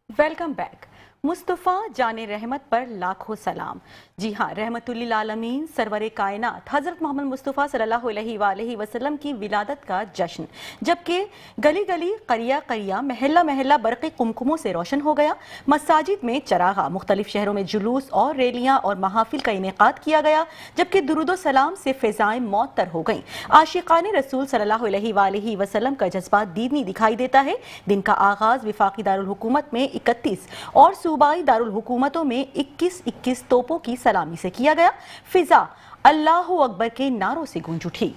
Welcome back. Mustafa जाने रहमत पर लाखों सलाम। जी हाँ, रहमतुल्लिल आलमीन सरवरे कायनात हज़रत मोहम्मद मुस्तफ़ा सल्लल्लाहु अलैहि वसल्लम की विलादत का जश्न, जबकि गली गली करिया करिया महल्ला महल्ला बरक़े कुमकुमों से रोशन हो गया। मसाजिद में चरागा, मुख्तलिफ शहरों में जुलूस और रैलियाँ और महाफिल का इनेकाद किया गया, जबकि दुरूदो सलाम से फ़िज़ाएं मौतर हो गईं। आशिक़ाने रसूल सल्लल्लाहु अलैहि वसल्लम का जज्बा दीदनी दिखाई देता है। दिन का आगाज़ वफाकी दारुल हुकूमत में 31 और सूबाई दारुल हुकूमतों में 21-21 तोपों की सलामी से किया गया। फिजा अल्लाहु अकबर के नारों से गूंज उठी।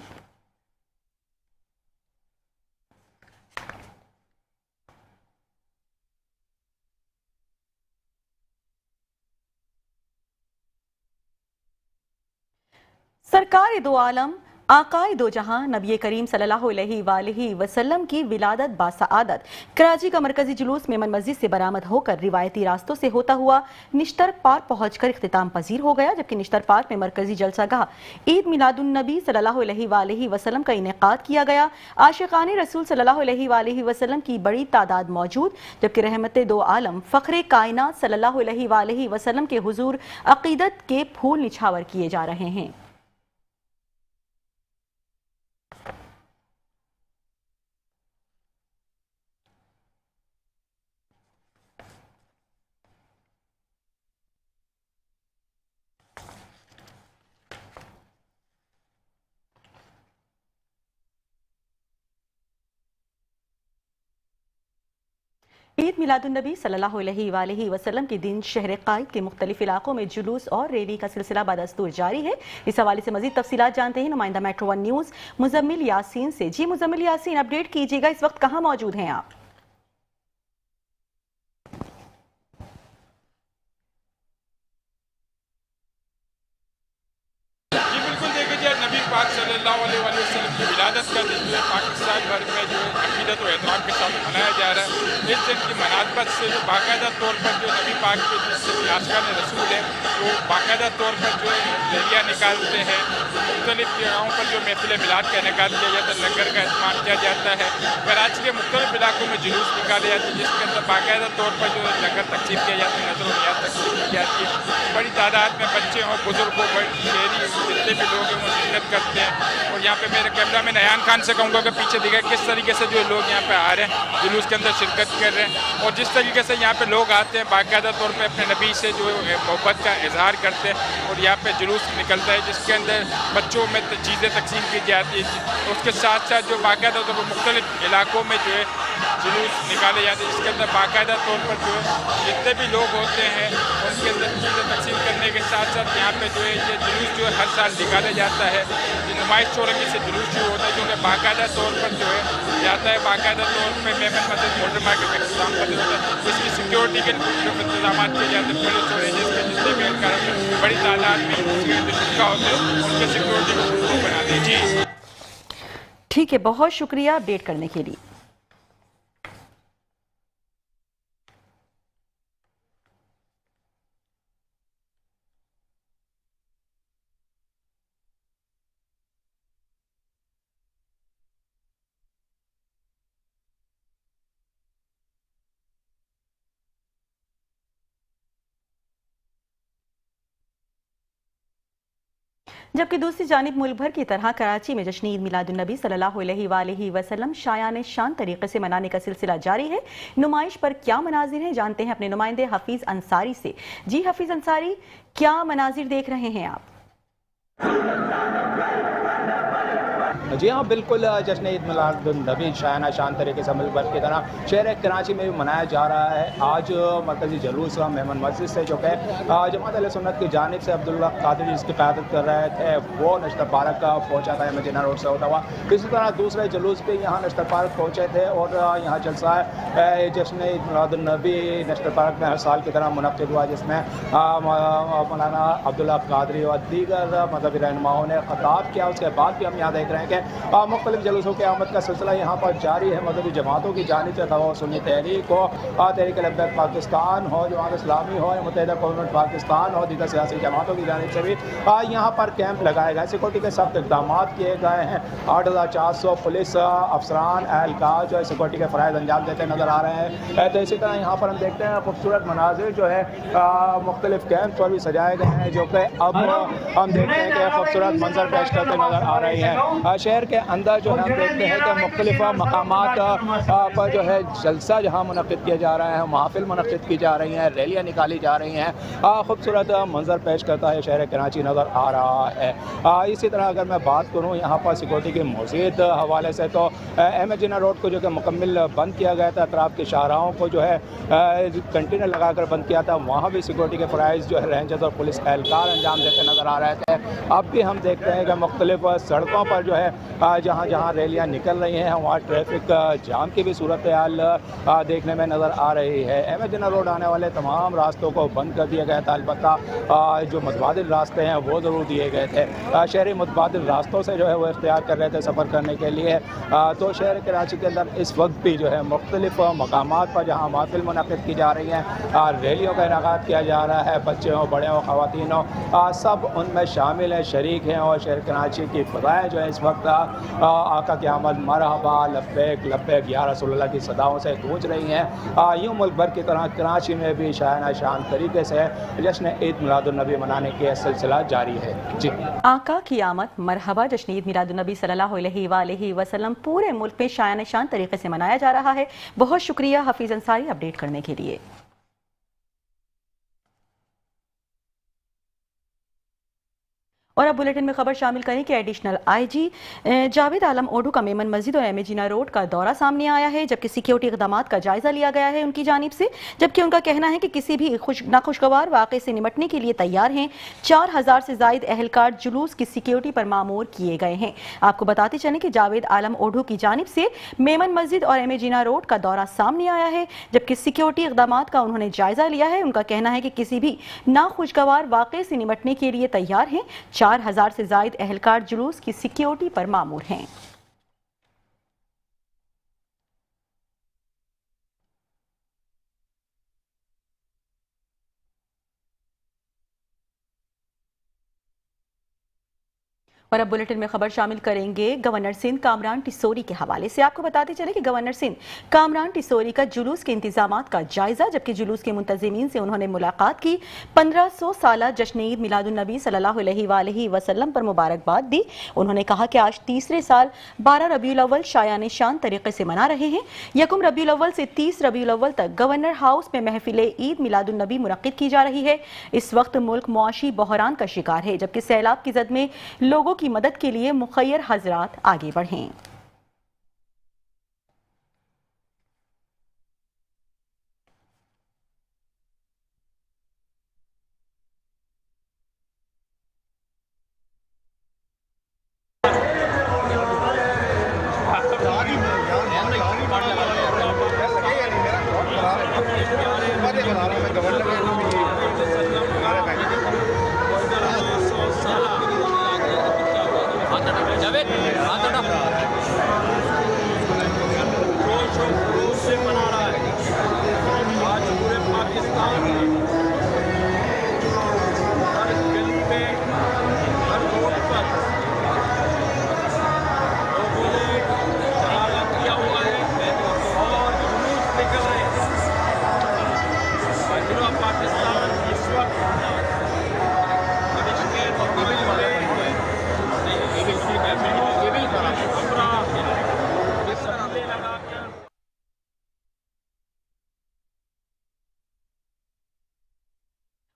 सरकार दो आलम आकाए दो जहां नबी करीम सल्लल्लाहु अलैहि वसल्लम की विलादत बासआदत कराची का मरकजी जुलूस मेमन मस्जिद से बरामद होकर रिवायती रास्तों से होता हुआ निश्तर पार्क पहुंचकर इख्तिताम पजीर हो गया, जबकि निश्तर पार्क में मरकजी जलसागाह ईद मिलादुन नबी सल्लल्लाहु अलैहि वसल्लम का इनेकाद किया गया। आशिक़ाने रसूल सल्लल्लाहु अलैहि वसल्लम की बड़ी तादाद मौजूद, जबकि रहमत दो आलम फ़ख्रे कायनात सल्लल्लाहु अलैहि वसल्लम के हुजूर अक़ीदत के फूल निछावर किए जा रहे हैं। ईद मिलादुन्नबी सल्लल्लाहु अलैहि वसल्लम के दिन शहर कायद के मुख्तलिफ इलाकों में जुलूस और रैली का सिलसिला बदस्तूर जारी है। इस हवाले से मजीद तफसीलात जानते हैं नुमाइंदा मेट्रो 1 न्यूज़ मुजम्मिल यासीन से। जी मुजम्मिल यासीन, अपडेट कीजिएगा, इस वक्त कहाँ मौजूद हैं आप? नबी पाक सल्लल्लाहु अलैहि वसल्लम की विलादत का दिन जो है पाकिस्तान भर में जो है अक़ीदत और एहतराम के साथ मनाया जा रहा है। इस दिन की मुनासबत से जो बाकायदा तौर पर जो नबी पाक के जिससे आशिक़ाने रसूल है वो बाकायदा तौर पर जो है रैलियाँ निकालते हैं। मुख्तलिफ जगहों पर जो महफिल मिलाद का इनेकाद किया जाता है, लंगर का इस्तेमाल किया जाता है। कराची के मुख्तलिफ इलाकों में जुलूस निकाले जाते हैं जिसके अंदर बाकायदा तौर पर जो है लंगर तकसीम किया जाता है, नज़र नियाज तकसीम की जाती है। बड़ी तादाद में बच्चे हों, बुजुर्ग हों, बड़ी शहरी जितने भी लोग हैं वो शिरकत करते हैं। और यहाँ पे मेरे कैमरा मैन अयान खान से कहूँगा कि पीछे दिखा किस तरीके से जो लोग यहाँ पे आ रहे हैं, जुलूस के अंदर शिरकत कर रहे हैं। और जिस तरीके से यहाँ पे लोग आते हैं बाकायदा तौर पे अपने नबी से जो है मोहब्बत का इजहार करते हैं और यहाँ पे जुलूस निकलता है जिसके अंदर बच्चों में चीज़ें तकसीम की जाती है। उसके साथ साथ जो बाकायदा तौर पर मुख्तलिफ इलाकों में जो है जुलूस निकाले जाते हैं जिसके अंदर बाकायदा तौर पर जो है जितने भी लोग होते हैं उनके अंदर चीज़ें तकसीम करने के साथ साथ यहाँ पे जो है ये जुलूस जो है हर साल निकाला जाता है। नुमाइश चौरंगी से जुलूस शुरू होता है जो कि बाकायदा तौर पर जो है जाता है। बाकायदा तौर पर मेमन मस्जिद मोटर मार्केट में इंतजाम कर होता है। इसकी सिक्योरिटी के इंतजाम किए जाते हैं। पुलिस और एजेंस के जितने भी एहलकार बड़ी तादाद में शुरा होते हैं उनके सिक्योरिटी को बना दें। जी ठीक है, बहुत शुक्रिया अपडेट करने के लिए। जबकि दूसरी जानिब मुल्क भर की तरह कराची में जश्न ईद मिलादुन्नबी सल्लल्लाहु अलैहि वसल्लम शायान शान तरीके से मनाने का सिलसिला जारी है। नुमाइश पर क्या मनाजिर हैं जानते हैं अपने नुमाइंदे हफीज अंसारी से। जी हफीज अंसारी, क्या मनाजिर देख रहे हैं आप? जी हाँ, बिल्कुल जश्न ईद मिलादुन्नबी शायाना शान तरीके से मुल्क भर की तरह शहर कराची में भी मनाया जा रहा है। आज मरकज़ी जुलूस मेमन मस्जिद से जो है जमात अहले सुन्नत की जानिब से अब्दुल्ला कादरी जिसकी क़यादत कर रहे थे वो नश्तर पार्क पहुँचा था मदीना रोड से होता हुआ। इसी तरह दूसरे जुलूस भी यहाँ नश्तर पार्क पहुँचे थे और यहाँ जलसा जश्न ईद मिलादुन्नबी नश्तर पार्क में हर साल की तरह मुनक़्क़िद हुआ जिसमें मौलाना अब्दुल्ला कादरी और दीगर मज़हबी रहनुमाओं ने ख़िताब किया। उसके बाद भी हम यहाँ देख रहे हैं कि हैं। मुख्तलिफ जलूसों की आमद का सिलसिला यहाँ पर जारी है। मजहबी जमातों की जानिब से खवा सुन्नी तहरीक हो, तहरीक लब्बैक पाकिस्तान हो, जमात इस्लामी हो, मुत्तहिदा कौमुत पाकिस्तान हो, दीगर सियासी जमातों की जानिब से भी यहाँ पर कैंप लगाए गए। सिक्योरिटी के सख्त इक़दाम किए गए हैं। 8400 पुलिस अफसरान एहलकार जो है सिक्योरिटी के फ़राइज़ अंजाम देते नज़र आ रहे हैं। तो इसी तरह यहाँ पर हम देखते हैं खूबसूरत मनाजिर जो है मुख्तलिफ कैंप पर भी सजाए गए हैं, जो कि अब हम देखते हैं कि खूबसूरत मंजर पेश करते नज़र आ रही हैं। शहर के अंदर जो है हम देखते हैं कि मुख्तलिफ मकामात पर जो है जलसा जहाँ मुनक़िद किया जा रहा है, महफिल मुनक़िद की जा रही हैं, रैलियाँ निकाली जा रही हैं। खूबसूरत मंजर पेश करता है शहर कराची नज़र आ रहा है। इसी तरह अगर मैं बात करूँ यहाँ पर सिक्योरिटी के मज़ीद हवाले से, तो एम ए जिन्ना रोड को जो कि मुकम्मल बंद किया गया था, अतराफ़ के शाहराहों को जो है कंटेनर लगा कर बंद किया था, वहाँ भी सिक्योरिटी के फ़राइज़ जो है रेंजर्स और पुलिस एहलकार अंजाम देते नज़र आ रहे थे। अब भी हम देखते हैं कि मुख्तलिफ सड़कों पर जो है जहाँ जहाँ रैलियाँ निकल रही हैं वहाँ ट्रैफिक जाम की भी सूरत हाल देखने में नज़र आ रही है। एम ए जिन्ना रोड आने वाले तमाम रास्तों को बंद कर दिया गया था, अलबत्ता जो मुतबादिल रास्ते हैं वो ज़रूर दिए गए थे। शहरी मुतबादिल रास्तों से जो है वो इख्तियार कर रहे थे सफ़र करने के लिए। तो शहर कराची के अंदर इस वक्त भी जो है मुख्तलिफ मकामात पर जहाँ महफिल मुनक़िद की जा रही हैं, रैलियों का इनेकाद किया जा रहा है, बच्चे हों बड़े हों ख़वातीन हों सब उनमें शामिल हैं, शरीक हैं। और शहर कराची की फ़ज़ाएँ जो है इस वक्त आका की आमद मरहबा लब्बैक लब्बैक या रसूलल्लाह की सदाओं से गूंज रही हैं। यूँ मुल्क भर की तरह कराची में भी शायाना शान तरीके से जश्न ईद मिलादुन्नबी मनाने का सिलसिला जारी है। जी, आका की आमद मरहबा जश्न ईद मिलादुन्नबी सल्लल्लाहु अलैहि वसल्लम पूरे मुल्क में शायाना शान तरीके से मनाया जा रहा है। बहुत शुक्रिया हफीज़ अंसारी अपडेट करने के लिए। और अब बुलेटिन में खबर शामिल करें कि एडिशनल आईजी जावेद आलम ओढू का मेमन मस्जिद और एम ए जिन्ना रोड का दौरा सामने आया है, जबकि सिक्योरिटी इक़दामात का जायजा लिया गया है उनकी जानिब से, जबकि उनका कहना है कि किसी भी नाखुशगवार वाक़े से निपटने के लिए तैयार हैं। 4000 से जायद एहलकार जुलूस की सिक्योरिटी पर मामूर किए गए हैं। आपको बताते चलें कि जावेद आलम ओढू की जानिब से मेमन मस्जिद और एम ए जिन्ना रोड का दौरा सामने आया है, जबकि सिक्योरिटी इक़दामात का उन्होंने जायजा लिया है। उनका कहना है कि किसी भी नाखुशगवार वाक़े से निपटने के लिए तैयार हैं। 4000 से जायद एहलकार जुलूस की सिक्योरिटी पर मामूर हैं। और अब बुलेटिन में खबर शामिल करेंगे गवर्नर सिंध कामरान टिसोरी के हवाले से। आपको बताते चले कि गवर्नर सिंध कामरान टिसोरी का जुलूस के इंतजामात का जायजा, जबकि जुलूस के मुंतजिमीन से उन्होंने मुलाकात की। 1500 साला जश्न ईद मिलादुन्नबी सल्लल्लाहु अलैहि वसल्लम पर मुबारकबाद दी। उन्होंने कहा कि आज तीसरे साल 12 रबीउल अव्वल शायान शान तरीके से मना रहे हैं। 1 रबीउल अव्वल से 30 रबीउल अव्वल तक गवर्नर हाउस में महफिल ईद मिलादुन्नबी मुनक्किद की जा रही है। इस वक्त मुल्क मुआशी बहरान का शिकार है, जबकि सैलाब की जद में लोगों की मदद के लिए मुखय्यर हजरात आगे बढ़ें।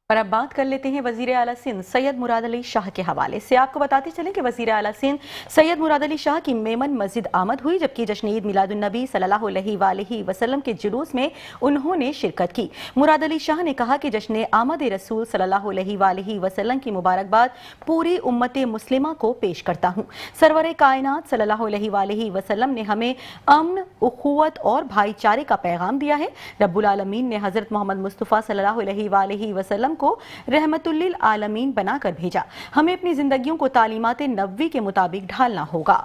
और अब बात कर लेते हैं वजीर आला सिंध सैयद मुराद अली शाह के हवाले से। आपको बताते चलें कि वजीर आला सिंध सैयद मुराद अली शाह की मेमन मस्जिद आमद हुई, जबकि जश्न ईद मिलादुन्नबी सल्लल्लाहु अलैहि वसल्लम के जुलूस में उन्होंने शिरकत की। मुराद अली शाह ने कहा कि जश्न आमद रसूल सल्लल्लाहु अलैहि वसल्लम की मुबारकबाद पूरी उम्मत मुस्लिमा को पेश करता हूँ। सरवर कायनात सल्लल्लाहु अलैहि वसल्लम ने हमें अमन, उखुवत और भाईचारे का पैगाम दिया है। रब्बुल आलमीन ने हजरत मोहम्मद मुस्तफ़ा सल्लल्लाहु अलैहि वसल्लम को रहमतुल्लिल आलमीन बनाकर भेजा। हमें अपनी जिंदगियों को तालीमात नबवी के मुताबिक ढालना होगा।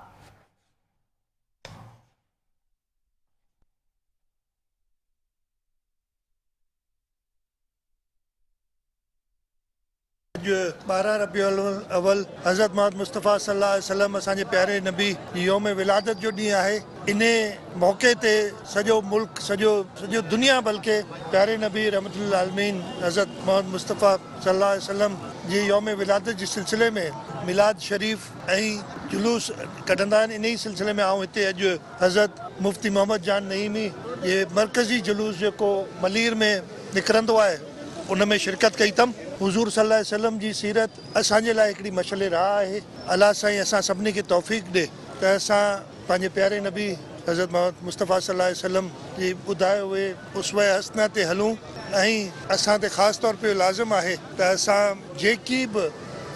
12 रबीउल अव्वल हज़रत मोहम्मद मुस्तफ़ा सल्लल्लाहु अलैहि वसल्लम असांजे प्यारे नबी योम विलादत जो ॾींहुं आहे। इन मौक़े ते सॼो मुल्क सॼो दुनिया बल्कि प्यारे नबी रहमतुल आलमीन हज़रत मोहम्मद मुस्तफ़ा सल्लल्लाहु अलैहि वसल्लम जी योम विलादत जे सिलसिले में मिलाद शरीफ़ ऐं जुलूस कढंदा आहिनि। इन ई सिलसिले में आउं हिते अॼु हज़रत मुफ्ती मोहम्मद जान नईमी जे मरकज़ी जुलूस जेको मलीर में निकिरंदो आहे उन में शिरकत कई अथमि। हुज़ूर सल्लल्लाहु अलैहि वसल्लम जी सीरत असांजे लाइ हिकिड़ी मशअल राह आहे। अल्लाह साईं असां सभिनी खे तौफ़ीक़ ॾे त असां पंहिंजे प्यारे नबी हज़रत मोहम्मद मुस्तफ़ा सल्लल्लाहु अलैहि वसल्लम जी ॿुधाए उहे उसवा हसना ते हलूं ऐं असां ते ख़ासि तौर पे लाज़िम आहे त असां जेकी बि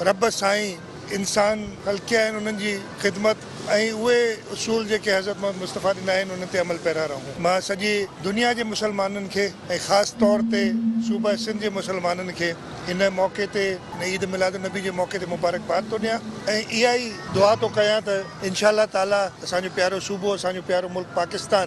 रब साईं इंसान हल्के आहिनि उन्हनि जी ख़िदमत ऐं उहे उसूल जेके हज़रत मोहम्मद मुस्तफ़ा ॾिना आहिनि उन ते अमल पैरा रहूं। मां सॼी दुनिया जे मुसलमाननि खे ऐं ख़ासि तौर ते सूबा सिंध जे मुसलमाननि खे हिन मौक़े ते ईद मिलाद नबी जे मौक़े ते मुबारकबाद थो ॾियां ऐं इहा ई दुआ थो कयां त इंशा अल्लाह ताला असांजो प्यारो सूबो असांजो प्यारो मुल्क पाकिस्तान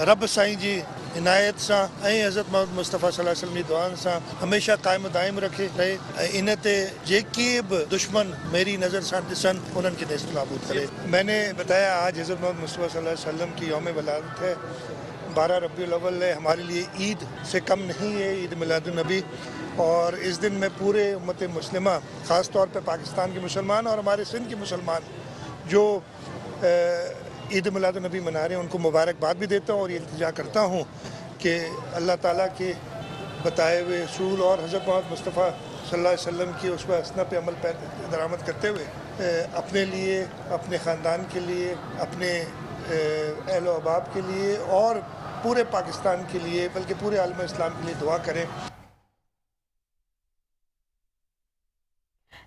रब साईं जी इनायत सां ऐं हज़रत मोहम्मद मुस्तफ़ा सल्लल्लाहु अलैहि वसल्लम जी दुआनि सां हमेशह क़ाइमु दाइमु रखे रहे ऐं इन ते जेके बि दुश्मन मेरी नज़र सां ॾिसनि उन्हनि खे नेस्त नाबूद करे। मैंने बताया आज हज़रत मोहम्मद मुस्तफ़ा सल्लल्लाहु अलैहि वसल्लम की यौम विलादत है। 12 रबीउल अव्वल है, हमारे लिए ईद से कम नहीं है ईद मिलादुन नबी। और इस दिन में पूरे उम्मत मुस्लिमा ख़ास तौर पर पाकिस्तान के मुसलमान और हमारे सिंध के मुसलमान जो ईद मिलाद नबी मना रहे हैं उनको मुबारकबाद भी देता हूँ और ये इल्तिजा करता हूँ कि अल्लाह ताला के बताए हुए असूल और हज़रत मोहम्मद मुस्तफ़ा सल्लल्लाहु अलैहि वसल्लम की उस पर हसना पे अमल दरामद करते हुए अपने लिए, अपने ख़ानदान के लिए, अपने अहल व अहबाब के लिए और पूरे पाकिस्तान के लिए बल्कि पूरे आलम इस्लाम के लिए दुआ करें।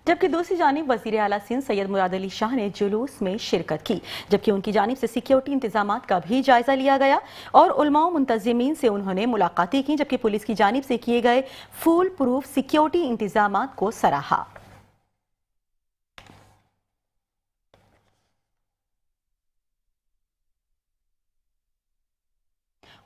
जबकि दूसरी जानिब वज़ीर आला सिंध सैयद मुराद अली शाह ने जुलूस में शिरकत की, जबकि उनकी जानिब से सिक्योरिटी इंतजामात का भी जायजा लिया गया और उलमा व मुंतज़िमीन से उन्होंने मुलाकातें की, जबकि पुलिस की जानिब से किए गए फुल प्रूफ सिक्योरिटी इंतजामात को सराहा।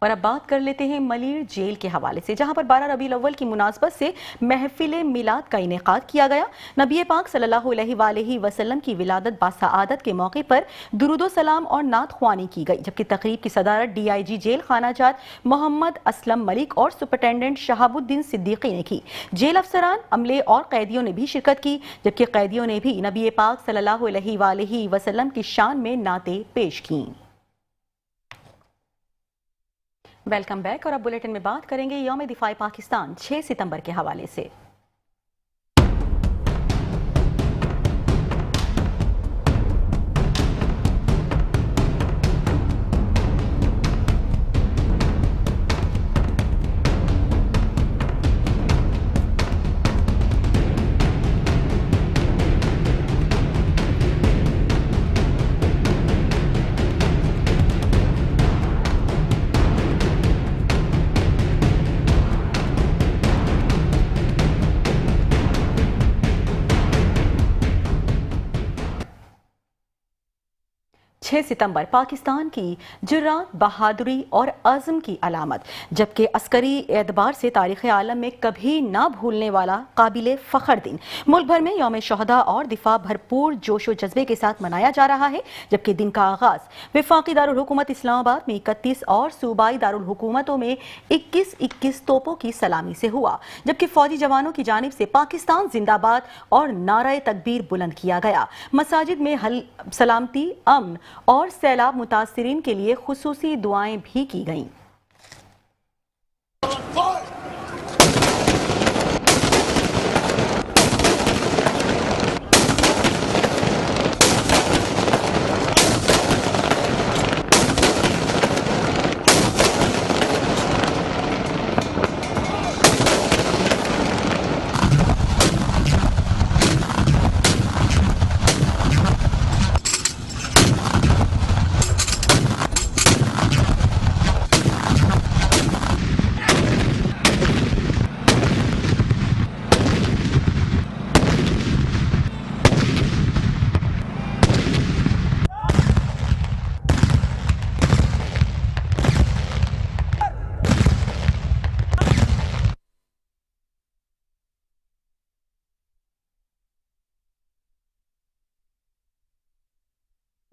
और अब बात कर लेते हैं मलीर जेल के हवाले से, जहां पर 12 रबीउल अव्वल की मुनासबत से महफिल मिलाद का इनेकाद किया गया। नबी पाक सल्लल्लाहु अलैहि वसल्लम की विलादत बासआदत के मौके पर दुरूदो सलाम और नात ख्वानी की गई, जबकि तकरीब की सदारत DIG जेल खानाजात मोहम्मद असलम मलिक और सुपरिटेंडेंट शहाबुद्दीन सिद्दीकी ने की। जेल अफसरान, अमले और कैदियों ने भी शिरकत की, जबकि कैदियों ने भी नबी पाक सल्लल्लाहु अलैहि वसल्लम की शान में नातें पेश की। वेलकम बैक और अब बुलेटिन में बात करेंगे यौम दिफाए पाकिस्तान 6 सितंबर के हवाले से। सितंबर पाकिस्तान की जुर्रात, बहादुरी और अज़्म की अलामत, जबकि अस्करी एतबार से तारीख़ आलम में कभी ना भूलने वाला काबिल फ़ख्र दिन। मुल्क भर में यौम शहदा और दिफा भरपूर जोश व जज्बे के साथ मनाया जा रहा है, जबकि दिन का आगाज़ वफाकी दारुल हुकूमत इस्लामाबाद में 31 और सूबाई दारुल हुकूमतों में 21-21 तोपों की सलामी से हुआ, जबकि फौजी जवानों की जानिब से पाकिस्तान जिंदाबाद और नारे तकबीर बुलंद किया गया। मसाजिद में सलामती, अमन और सैलाब मुतासिरीन के लिए खुसूसी दुआएं भी की गईं।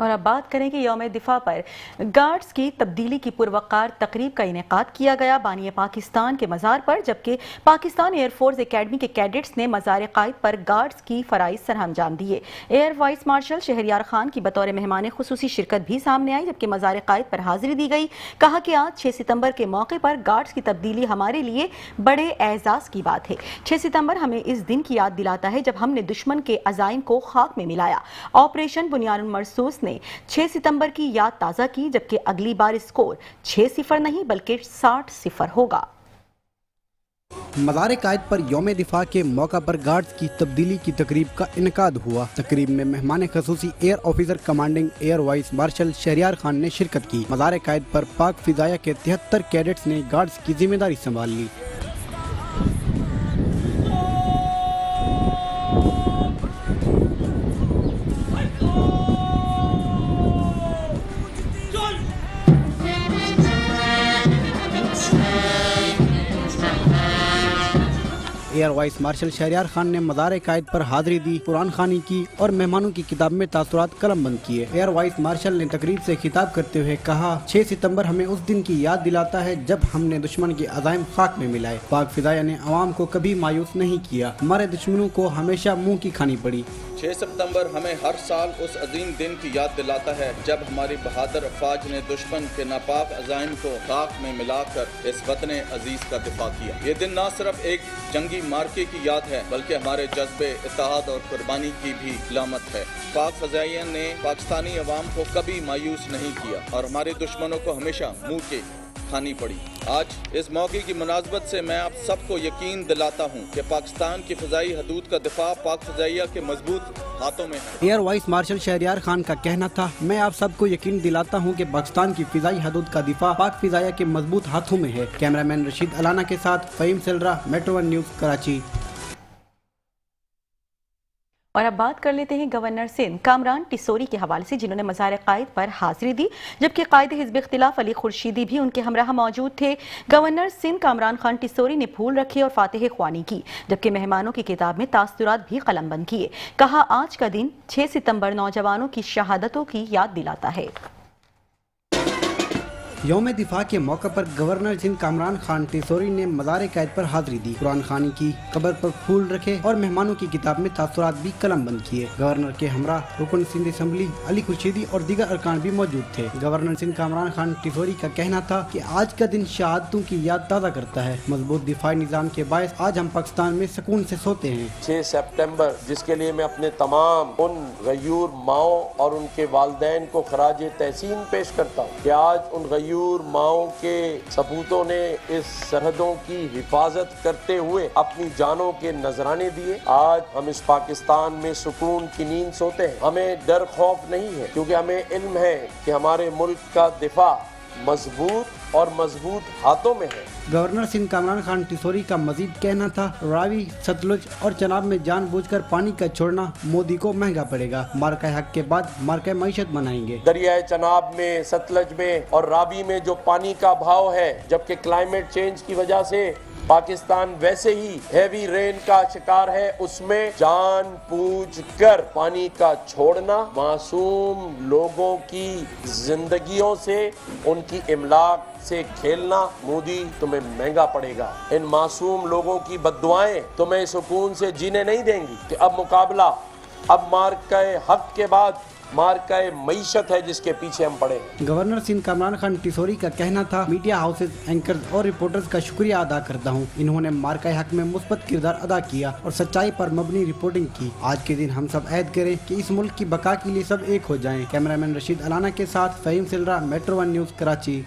और अब बात करें कि यौम दिफा पर गार्ड्स की तब्दीली की पुरवकार तकरीब का इनेकाद किया गया बानी पाकिस्तान के मज़ार पर, जबकि पाकिस्तान एयरफोर्स एकेडमी के कैडेट्स ने मज़ार कायद पर गार्ड्स की फ़राइज़ सरअंजाम दिए। Air vice marshal Shahryar Khan की बतौर मेहमान खुसूसी शिरकत भी सामने आई, जबकि मज़ार कायद पर हाजिरी दी गई। कहा कि आज 6 सितंबर के मौके पर गार्ड्स की तब्दीली हमारे लिए बड़े एजाज़ की बात है। 6 सितंबर हमें इस दिन की याद दिलाता है जब हमने दुश्मन के अज़ाइम को खाक में मिलाया। ऑपरेशन बुनियानुल मरसूस ने 6 सितंबर की याद ताज़ा की, जबकि अगली बार स्कोर 6-0 नहीं बल्कि 60-0 होगा। मज़ार कायद पर यौम दिफा के मौका पर गार्ड्स की तब्दीली की तकरीब का इनकाद हुआ। तकरीब में मेहमान खसूसी air officer commanding air vice marshal Shahryar Khan ने शिरकत की। मज़ार कायद पर पाक फिजाया के 73 कैडेट्स ने गार्ड्स की जिम्मेदारी संभाल ली। Air vice marshal Shahryar Khan ने मज़ार कायद पर हाजिरी दी, कुरान खानी की और मेहमानों की किताब में तासुरात कलम बंद किए। एयर वाइस मार्शल ने तकरीब से खिताब करते हुए कहा, 6 सितंबर हमें उस दिन की याद दिलाता है जब हमने दुश्मन के अज़ाइम खाक में मिलाए। पाक फिजाया ने अवाम को कभी मायूस नहीं किया। हमारे दुश्मनों को हमेशा मुंह की खानी पड़ी। 6 सितंबर हमें हर साल उस अजीम दिन की याद दिलाता है जब हमारी बहादुर अफवाज ने दुश्मन के नापाक अज़ाइम को खाक में मिलाकर इस वतन अजीज का दिफा किया। ये दिन न सिर्फ एक जंगी मार्के की याद है बल्कि हमारे जज्बे, इत्तेहाद और कुर्बानी की भी लामत है। पाक फजाइया ने पाकिस्तानी अवाम को कभी मायूस नहीं किया और हमारे दुश्मनों को हमेशा मुँह के खानी पड़ी। आज इस मौके की मुनासबत से मैं आप सबको यकीन दिलाता हूँ कि पाकिस्तान की फ़िज़ाई हदूद का दिफा पाक फ़िज़ाइया के मजबूत हाथों में है। Air vice marshal Shahryar Khan का कहना था, मैं आप सबको यकीन दिलाता हूँ कि पाकिस्तान की फ़िज़ाई हदूद का दिफा पाक फ़िज़ाइया के मजबूत हाथों में है। कैमरामैन रशीद अलाना के साथ फ़हीम सिलरा, मेट्रो 1 न्यूज़, कराची। और अब बात कर लेते हैं गवर्नर सिंध कामरान टिसोरी के हवाले से, जिन्होंने मज़ार कायद पर हाजिरी दी, जबकि कायद हिज़्ब इख्तिलाफ अली खुर्शीदी भी उनके हमरा मौजूद थे। गवर्नर सिंध कामरान खान टिसोरी ने फूल रखे और फातिह ख्वानी की, जबकि मेहमानों की किताब में तासुरात भी कलमबंद किए। कहा, आज का दिन 6 सितंबर नौजवानों की शहादतों की याद दिलाता है। यौम दिफा के मौके पर गवर्नर सिंध कामरान खान टिसोरी ने मज़ार कायद पर हाजिरी दी, कुरान खानी की, कब्र पर फूल रखे और मेहमानों की किताब में तासुरात भी कलम बंद किए। गवर्नर के हमरा रुकन सिंध असम्बली अली खुर्शीदी और दीगर अरकान भी मौजूद थे। गवर्नर सिंध कामरान खान टिसोरी का कहना था कि आज का दिन शहादतों की याद ताज़ा करता है। मजबूत दिफाई निज़ाम के बायस आज हम पाकिस्तान में सुकून से सोते हैं। 6 सितंबर जिसके लिए मैं अपने तमाम उन गयूर माओ और उनके वालदैन को खराज तहसीन पेश करता हूँ कि आज उन गयूर माओ के सपूतों ने इस सरहदों की हिफाजत करते हुए अपनी जानों के नजराने दिए। आज हम इस पाकिस्तान में सुकून की नींद सोते हैं। हमें डर खौफ नहीं है क्योंकि हमें इल्म है कि हमारे मुल्क का दिफा मजबूत और मजबूत हाथों में है। गवर्नर सिंध कामरान खान टिसोरी का मजीद कहना था, रावी, सतलुज और चनाब में जानबूझकर पानी का छोड़ना मोदी को महंगा पड़ेगा। मार्का हक के बाद मार्का मईशत बनाएंगे। दरियाए चनाब में, सतलज में और रावी में जो पानी का भाव है, जबकि क्लाइमेट चेंज की वजह से पाकिस्तान वैसे ही हैवी रेन का शिकार है, उसमें जान बूझ कर पानी का छोड़ना मासूम लोगों की जिंदगियों से, उनकी इमलाक से खेलना मोदी तुम्हें महंगा पड़ेगा। इन मासूम लोगों की बद्दुआएं तुम्हें सुकून से जीने नहीं देंगी कि अब मुकाबला, अब मार्का हक के बाद मार्का मईशत है जिसके पीछे हम पड़े। गवर्नर सिंध कामरान खान टिसोरी का कहना था, मीडिया हाउसेज, एंकर्स और रिपोर्टर्स का शुक्रिया अदा करता हूँ। इन्होंने मार्का हक में मुस्बत किरदार अदा किया और सच्चाई पर मबनी रिपोर्टिंग की। आज के दिन हम सब ऐद करें कि इस मुल्क की बका के लिए सब एक हो जाएं। कैमरामैन रशीद अलाना के साथ फ़हीम सिलरा, मेट्रो 1 न्यूज़, कराची।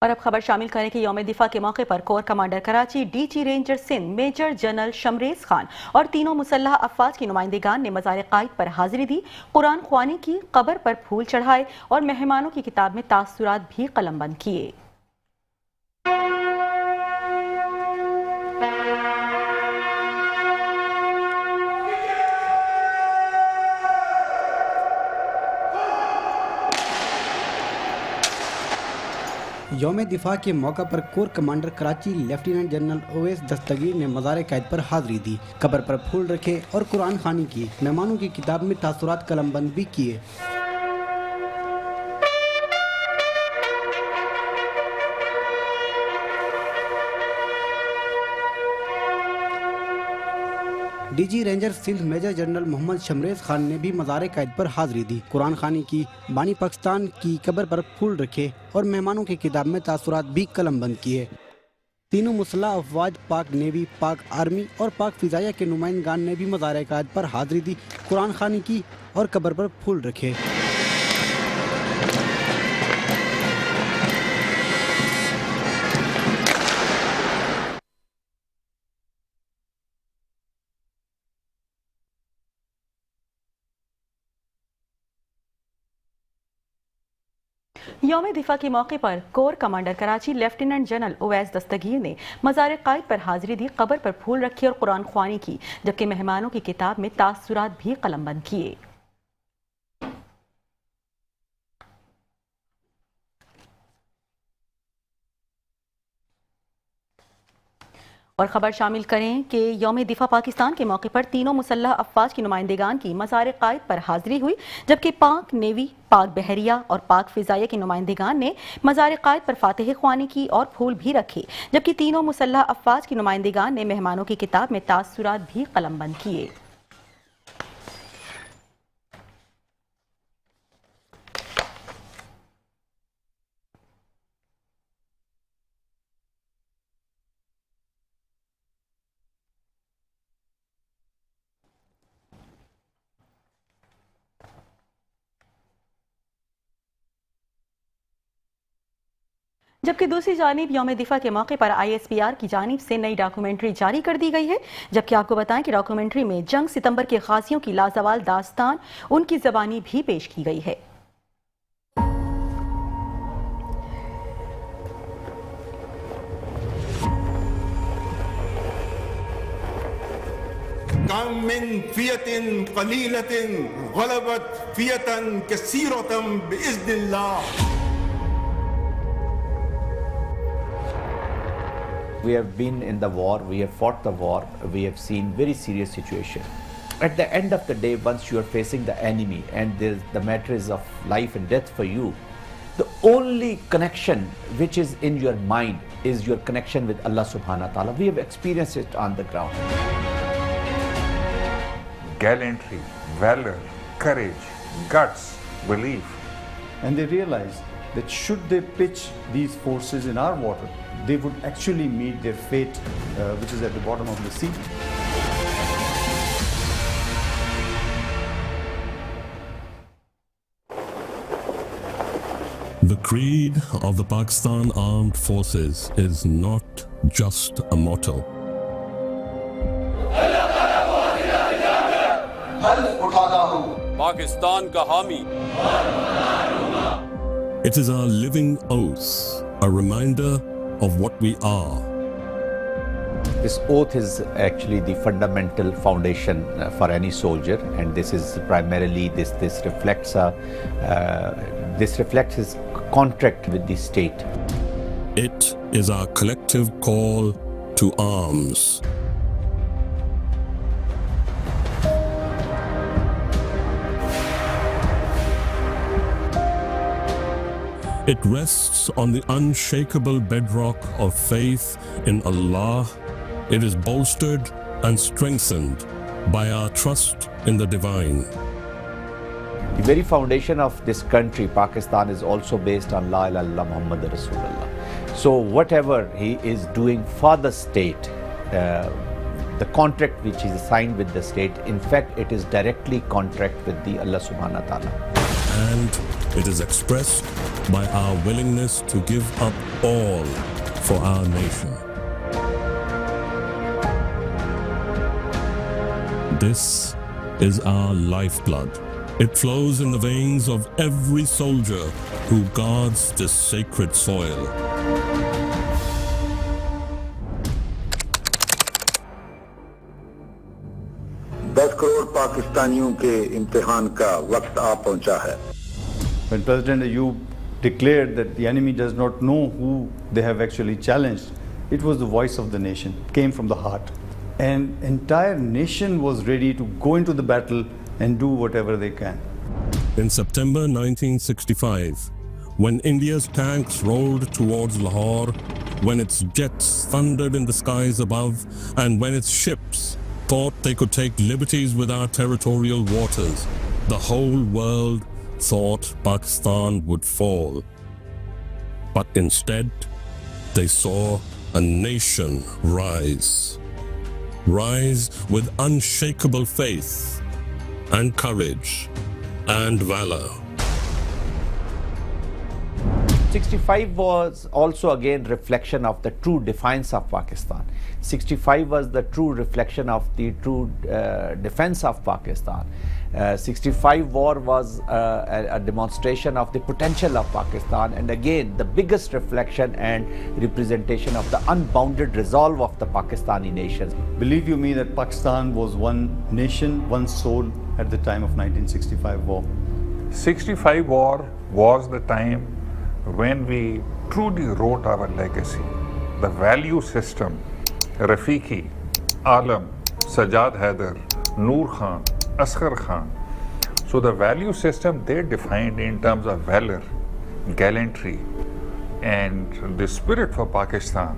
और अब खबर शामिल करें कि यौम दिफा के मौके पर core commander Karachi, DG ranger Sindh major general Shamrez Khan और तीनों मुसल्लह अफवाज की नुमाइंदेगान ने मज़ार कायद पर हाजिरी दी, कुरान ख्वानी की, कब्र पर फूल चढ़ाए और मेहमानों की किताब में तासुरात भी कलमबंद किए। यौम दिफा के मौका पर core commander Karachi lieutenant general Owais Dastgir ने मज़ार कायद पर हाजिरी दी, कब्र पर फूल रखे और कुरान खानी की। मेहमानों की किताब में तासुरात कलमबंद भी किए। DG ranger Sindh major general Mohammad Shamrez Khan ने भी मज़ार कायद पर हाजिरी दी, कुरान खानी की, बानी पाकिस्तान की कब्र पर फूल रखे और मेहमानों की किताब में तासुरात भी कलमबंद किए। तीनों मुसल्लह अफवाज, पाक नेवी, पाक आर्मी और पाक फिजाइया के नुमाइंदगान ने भी मज़ार कायद पर हाजिरी दी, कुरान खानी की और कब्र पर फूल रखे। यौम दिफा के मौके पर core commander Karachi lieutenant general Owais Dastgir ने मज़ार कायद पर हाजिरी दी, कब्र पर फूल रखे और कुरान ख्वानी की, जबकि मेहमानों की किताब में तासुरात भी कलमबंद किए। और खबर शामिल करें कि यौम दिफा पाकिस्तान के मौके पर तीनों मुसल्लह अफवाज की नुमाइंदगान की मज़ार कायद पर हाजिरी हुई, जबकि पाक नेवी, पाक बहरिया और पाक फिजाइया के नुमाइंदगान ने मज़ार कायद पर फातिह ख्वानी की और फूल भी रखे, जबकि तीनों मुसल्लह अफवाज की नुमाइंदगान ने मेहमानों की किताब में तासुरात भी कलमबंद किए। जबकि दूसरी जानिब यौम दिफा के मौके पर ISPR की जानिब से नई डॉक्यूमेंट्री जारी कर दी गई है, जबकि आपको बताएं कि डॉक्यूमेंट्री में जंग सितंबर के गाजियों की लाजवाल दास्तान उनकी ज़बानी भी पेश की गई है। We have been in the war, we have fought the war, we have seen very serious situation. At the end of the day, once you are facing the enemy and the matter is of life and death for you, the only connection which is in your mind is your connection with Allah subhanahu wa ta'ala. We have experienced it on the ground. Gallantry, valor, courage, guts, belief. And they realized that should they pitch these forces in our water, they would actually meet their fate, which is at the bottom of the sea. The creed of the Pakistan Armed Forces is not just a motto. Pakistan का हामी। It is our living oath, a reminder of what we are. This oath is actually the fundamental foundation for any soldier, and this is primarily this reflects his contract with the state. It is our collective call to arms. It rests on the unshakable bedrock of faith in Allah. It is bolstered and strengthened by our trust in the divine. The very foundation of this country, Pakistan, is also based on La ilaha illallah Muhammad Rasulullah. So whatever he is doing for the state, the contract which is signed with the state, in fact, it is directly contract with the Allah subhanahu wa ta'ala. And it is expressed by our willingness to give up all for our nation. This is our lifeblood. It flows in the veins of every soldier who guards this sacred soil. 10 crore पाकिस्तानियों के इम्तिहान का वक्त आ पहुंचा है। When President Ayub declared that the enemy does not know who they have actually challenged, it was the voice of the nation, it came from the heart. And entire nation was ready to go into the battle and do whatever they can. In September 1965, when India's tanks rolled towards Lahore, when its jets thundered in the skies above, and when its ships thought they could take liberties with our territorial waters, the whole world thought Pakistan would fall. But instead, they saw a nation rise. Rise with unshakable faith and courage and valor. 65 was also again reflection of the true defiance of Pakistan. 65 was the true reflection of the true defense of Pakistan. 65 war was a demonstration of the potential of Pakistan, and again the biggest reflection and representation of the unbounded resolve of the Pakistani nation. Believe you me that Pakistan was one nation, one soul at the time of 1965 war. 65 war was the time when we truly wrote our legacy. The value system, Rafiqi, Alam, Sajjad Haider, Noor Khan, Asghar Khan. So the value system they defined in terms of valor, gallantry, and the spirit for Pakistan